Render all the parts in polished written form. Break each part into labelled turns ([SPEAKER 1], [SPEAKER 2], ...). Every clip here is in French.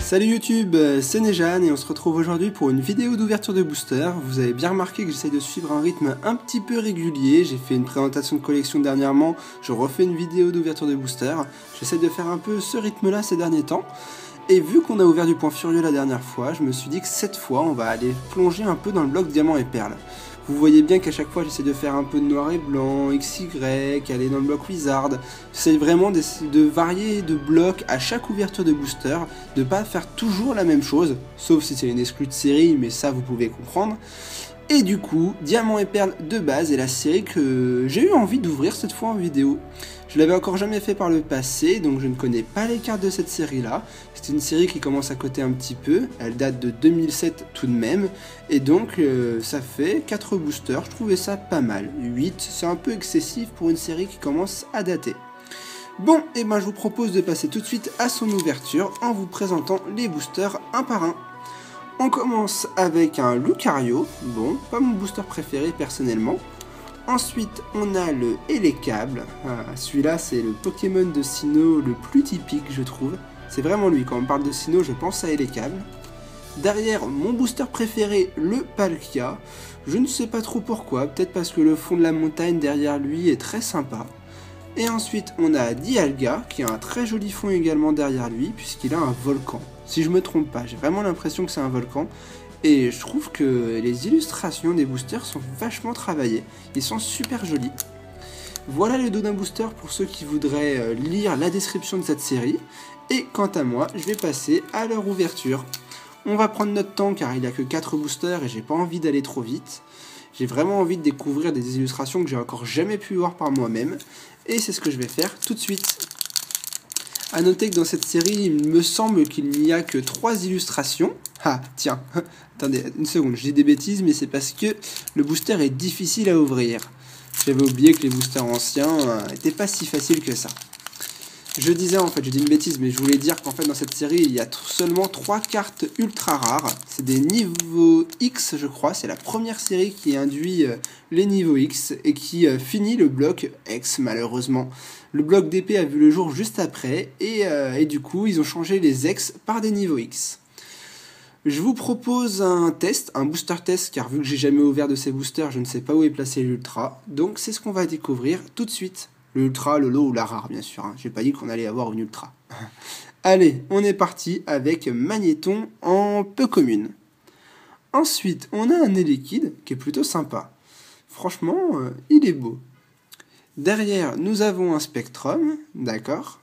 [SPEAKER 1] Salut YouTube, c'est Nejan et on se retrouve aujourd'hui pour une vidéo d'ouverture de booster. Vous avez bien remarqué que j'essaie de suivre un rythme un petit peu régulier. J'ai fait une présentation de collection dernièrement, je refais une vidéo d'ouverture de booster. J'essaie de faire un peu ce rythme là ces derniers temps. Et vu qu'on a ouvert du point furieux la dernière fois, je me suis dit que cette fois on va aller plonger un peu dans le bloc diamant et perles. Vous voyez bien qu'à chaque fois j'essaie de faire un peu de noir et blanc, XY, aller dans le bloc wizard. J'essaie vraiment de varier de blocs à chaque ouverture de booster, de pas faire toujours la même chose, sauf si c'est une exclue de série, mais ça vous pouvez comprendre. Et du coup, Diamant et Perles de base est la série que j'ai eu envie d'ouvrir cette fois en vidéo. Je l'avais encore jamais fait par le passé, donc je ne connais pas les cartes de cette série-là. C'est une série qui commence à coter un petit peu, elle date de 2007 tout de même, et donc ça fait 4 boosters, je trouvais ça pas mal. 8, c'est un peu excessif pour une série qui commence à dater. Bon, et ben je vous propose de passer tout de suite à son ouverture en vous présentant les boosters un par un. On commence avec un Lucario, bon, pas mon booster préféré personnellement. Ensuite, on a le Elekable. Celui-là, c'est le Pokémon de Sinnoh le plus typique, je trouve. C'est vraiment lui, quand on parle de Sinnoh, je pense à Elekable. Derrière, mon booster préféré, le Palkia. Je ne sais pas trop pourquoi, peut-être parce que le fond de la montagne derrière lui est très sympa. Et ensuite, on a Dialga, qui a un très joli fond également derrière lui, puisqu'il a un volcan. Si je me trompe pas, j'ai vraiment l'impression que c'est un volcan. Et je trouve que les illustrations des boosters sont vachement travaillées. Ils sont super jolis. Voilà le dos d'un booster pour ceux qui voudraient lire la description de cette série. Et quant à moi, je vais passer à leur ouverture. On va prendre notre temps car il n'y a que 4 boosters et j'ai pas envie d'aller trop vite. J'ai vraiment envie de découvrir des illustrations que j'ai encore jamais pu voir par moi-même. Et c'est ce que je vais faire tout de suite. A noter que dans cette série, il me semble qu'il n'y a que 3 illustrations. Ah, tiens, attendez une seconde, je dis des bêtises, mais c'est parce que le booster est difficile à ouvrir. J'avais oublié que les boosters anciens n'étaient pas si faciles que ça. Je disais en fait, je dis une bêtise, mais je voulais dire qu'en fait dans cette série, il y a seulement 3 cartes ultra rares. C'est des niveaux X, je crois. C'est la première série qui induit les niveaux X et qui finit le bloc X, malheureusement. Le bloc d'épée a vu le jour juste après et du coup, ils ont changé les X par des niveaux X. Je vous propose un test, un booster test, car vu que j'ai jamais ouvert de ces boosters, je ne sais pas où est placé l'ultra. Donc c'est ce qu'on va découvrir tout de suite. L'ultra, le lot ou la rare, bien sûr. J'ai pas dit qu'on allait avoir une ultra. Allez, on est parti avec Magnéton en peu commune. Ensuite, on a un Elekid qui est plutôt sympa. Franchement, il est beau. Derrière, nous avons un Spectrum, d'accord.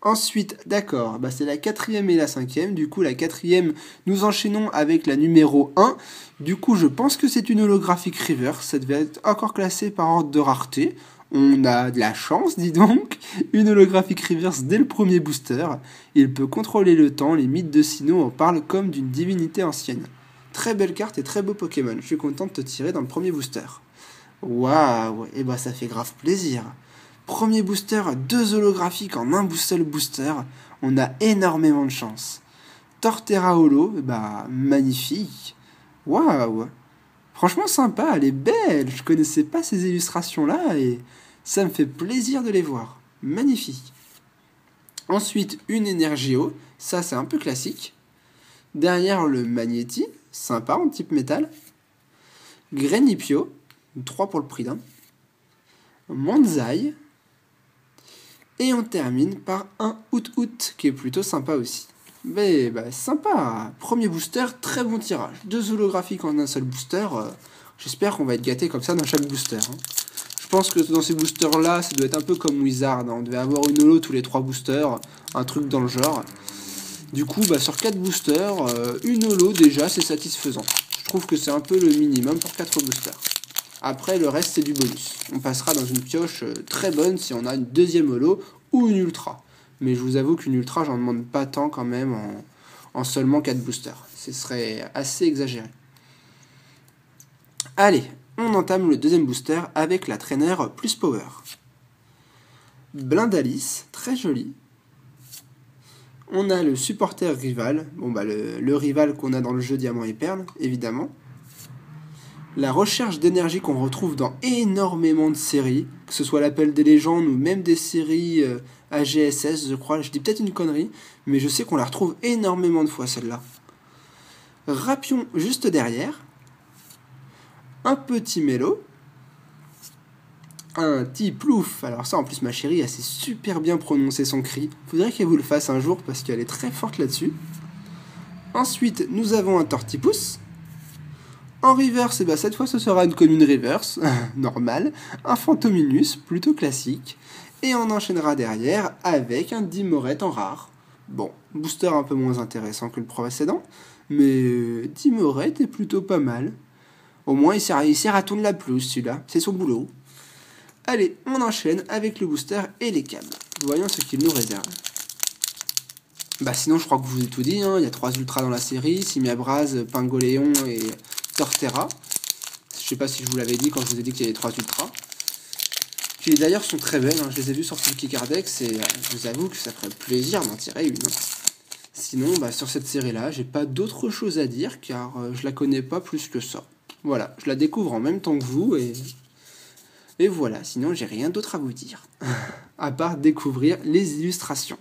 [SPEAKER 1] Ensuite, d'accord, c'est la 4e et la 5e. Du coup, la 4e, nous enchaînons avec la numéro 1. Du coup, je pense que c'est une holographique reverse. Ça devait être encore classé par ordre de rareté. On a de la chance, dis donc. Une holographique reverse dès le premier booster. Il peut contrôler le temps. Les mythes de Sinnoh en parlent comme d'une divinité ancienne. Très belle carte et très beau Pokémon. Je suis content de te tirer dans le premier booster. Waouh, et ça fait grave plaisir. Premier booster, 2 holographiques en un seul booster. On a énormément de chance. Torterra Holo, magnifique. Waouh. Franchement sympa, elle est belle. Je connaissais pas ces illustrations-là et ça me fait plaisir de les voir. Magnifique. Ensuite, une Energio. Ça, c'est un peu classique. Derrière, le Magnéti. Sympa en type métal. Grenipio. 3 pour le prix d'un. Manzai. Et on termine par un Out qui est plutôt sympa aussi. Mais sympa. Premier booster, très bon tirage. 2 holographiques en un seul booster. J'espère qu'on va être gâté comme ça dans chaque booster. Je pense que dans ces boosters-là, ça doit être un peu comme Wizard. On devait avoir une holo tous les 3 boosters. Un truc dans le genre. Du coup, sur 4 boosters, une holo déjà, c'est satisfaisant. Je trouve que c'est un peu le minimum pour 4 boosters. Après, le reste, c'est du bonus. On passera dans une pioche très bonne si on a une deuxième holo ou une ultra. Mais je vous avoue qu'une ultra, j'en demande pas tant quand même en seulement 4 boosters. Ce serait assez exagéré. Allez, on entame le deuxième booster avec la traîneur plus power. Blindalis, très joli. On a le supporter rival. Le rival qu'on a dans le jeu Diamant et Perles, évidemment. La recherche d'énergie qu'on retrouve dans énormément de séries, que ce soit l'Appel des légendes ou même des séries AGSS, je crois, je dis peut-être une connerie, mais je sais qu'on la retrouve énormément de fois celle-là. Rapion juste derrière, un petit mélo, un petit plouf. Alors ça, en plus, ma chérie, elle sait super bien prononcer son cri. Faudrait qu'elle vous le fasse un jour parce qu'elle est très forte là-dessus. Ensuite, nous avons un tortipousse. En reverse, et ben cette fois, ce sera une commune reverse, normale. Un fantominus, plutôt classique. Et on enchaînera derrière avec un Dimorette en rare. Bon, booster un peu moins intéressant que le précédent, mais Dimorette est plutôt pas mal. Au moins, il sert à tourner la pelouse, celui-là. C'est son boulot. Allez, on enchaîne avec le booster et les câbles. Voyons ce qu'il nous réserve. Bah sinon, je crois que je vous ai tout dit. Hein. Il y a 3 ultras dans la série. Simiabras, Pingoléon et Torterra. Je sais pas si je vous l'avais dit quand je vous ai dit qu'il y avait 3 ultras. Qui d'ailleurs sont très belles. Hein. Je les ai vues sur Silky Cardex et je vous avoue que ça ferait plaisir d'en tirer une. Hein. Sinon, bah, sur cette série-là, j'ai pas d'autre chose à dire car je la connais pas plus que ça. Voilà, je la découvre en même temps que vous et voilà, sinon j'ai rien d'autre à vous dire, à part découvrir les illustrations.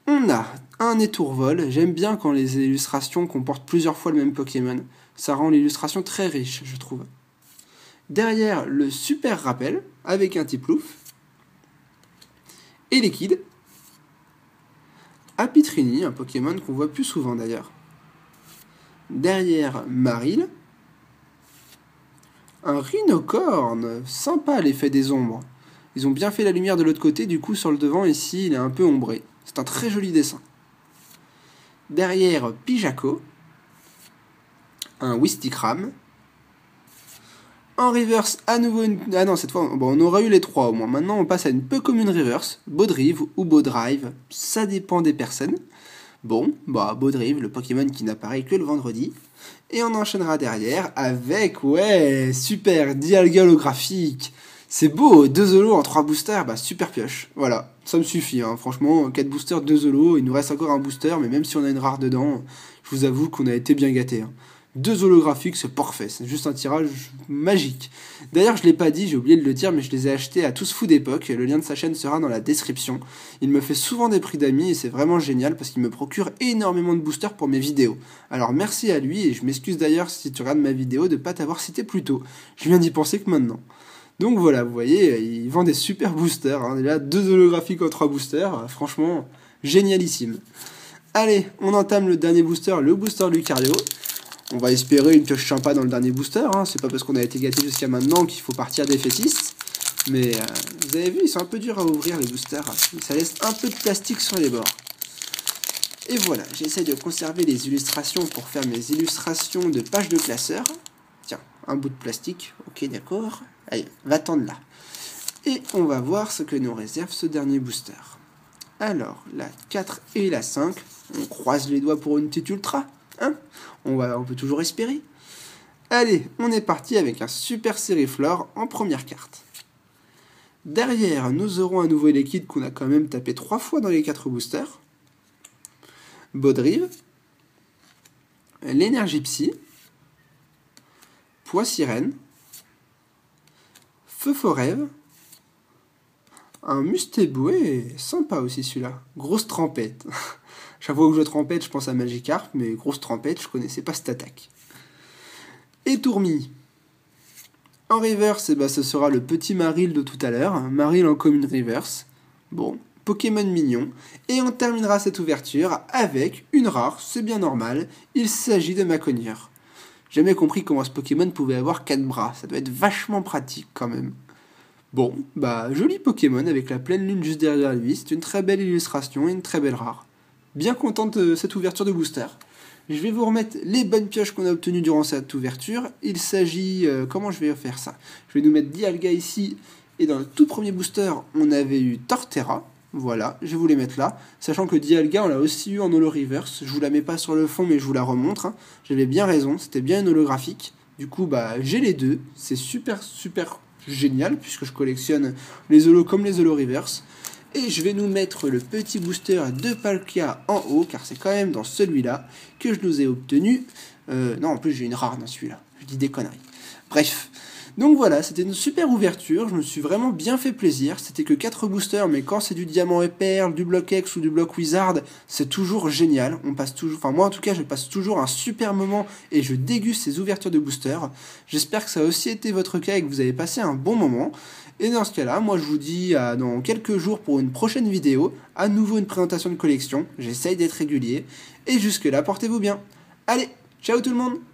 [SPEAKER 1] On a un étourvol, j'aime bien quand les illustrations comportent plusieurs fois le même Pokémon, ça rend l'illustration très riche, je trouve. Derrière, le super rappel, avec un petit plouf, et Liquide, Apitrini, un Pokémon qu'on voit plus souvent d'ailleurs. Derrière, Marill, un rhinocorne, sympa l'effet des ombres. Ils ont bien fait la lumière de l'autre côté, du coup sur le devant ici il est un peu ombré. C'est un très joli dessin. Derrière Pijaco, un Wistikram. En reverse à nouveau une... Ah non, cette fois bon, on aura eu les 3 au moins. Maintenant on passe à une peu commune reverse, Baudrive ou Baudrive, ça dépend des personnes. Bon, bah Baudrive, le Pokémon qui n'apparaît que le vendredi. Et on enchaînera derrière avec, ouais, super, Dialga holographique. C'est beau, 2 holos en 3 boosters, bah super pioche. Voilà, ça me suffit, hein. Franchement, 4 boosters, 2 holos, il nous reste encore un booster, mais même si on a une rare dedans, je vous avoue qu'on a été bien gâtés. Hein. 2 holographiques, c'est parfait, c'est juste un tirage magique. D'ailleurs, je ne l'ai pas dit, j'ai oublié de le dire, mais je les ai achetés à Tous Fous d'époque. Le lien de sa chaîne sera dans la description. Il me fait souvent des prix d'amis et c'est vraiment génial parce qu'il me procure énormément de boosters pour mes vidéos. Alors merci à lui et je m'excuse d'ailleurs si tu regardes ma vidéo de ne pas t'avoir cité plus tôt. Je viens d'y penser que maintenant. Donc voilà, vous voyez, il vend des super boosters. Hein. Déjà, 2 holographiques en 3 boosters, franchement, génialissime. Allez, on entame le dernier booster, le booster Lucario. On va espérer une pioche sympa dans le dernier booster, hein. C'est pas parce qu'on a été gâté jusqu'à maintenant qu'il faut partir défaitiste. Mais vous avez vu, ils sont un peu durs à ouvrir les boosters. Ça laisse un peu de plastique sur les bords. Et voilà, j'essaie de conserver les illustrations pour faire mes illustrations de pages de classeur. Tiens, un bout de plastique, ok d'accord. Allez, va tendre là. Et on va voir ce que nous réserve ce dernier booster. Alors, la 4 et la 5, on croise les doigts pour une petite ultra. Hein, on peut toujours espérer. Allez, on est parti avec un super Sériflore en première carte. Derrière, nous aurons un nouveau Liquide qu'on a quand même tapé 3 fois dans les 4 boosters. Baudrive. L'énergie Psy. Poissirène. Feu Forêve. Un Mustéboué, sympa aussi celui-là. Grosse trempette. Chaque fois que je joue trempette, je pense à Magikarp, mais grosse trempette, je connaissais pas cette attaque. Et Tourmi. En reverse, eh ben, ce sera le petit Marill de tout à l'heure. Marill en commune reverse. Bon, Pokémon mignon. Et on terminera cette ouverture avec une rare, c'est bien normal. Il s'agit de Maconier. J'ai jamais compris comment ce Pokémon pouvait avoir 4 bras. Ça doit être vachement pratique quand même. Bon, bah joli Pokémon avec la pleine lune juste derrière lui. C'est une très belle illustration et une très belle rare. Bien contente de cette ouverture de booster. Je vais vous remettre les bonnes pioches qu'on a obtenues durant cette ouverture. Il s'agit... comment je vais faire ça? Je vais nous mettre Dialga ici. Et dans le tout premier booster, on avait eu Torterra. Voilà, je vais vous les mettre là. Sachant que Dialga, on l'a aussi eu en holo reverse. Je vous la mets pas sur le fond, mais je vous la remontre. Hein. J'avais bien raison, c'était bien une holographique. Du coup, bah, j'ai les deux. C'est super, super génial, puisque je collectionne les holos comme les holo reverse. Et je vais nous mettre le petit booster de Palkia en haut, car c'est quand même dans celui-là que je nous ai obtenu... non, en plus j'ai une rare dans celui-là, je dis des conneries. Bref. Donc voilà, c'était une super ouverture, je me suis vraiment bien fait plaisir, c'était que 4 boosters, mais quand c'est du diamant et perle, du bloc X ou du bloc Wizard, c'est toujours génial, on passe toujours, enfin moi en tout cas je passe toujours un super moment et je déguste ces ouvertures de boosters. J'espère que ça a aussi été votre cas et que vous avez passé un bon moment. Et dans ce cas-là, moi je vous dis dans quelques jours pour une prochaine vidéo, à nouveau une présentation de collection, j'essaye d'être régulier, et jusque là portez-vous bien. Allez, ciao tout le monde!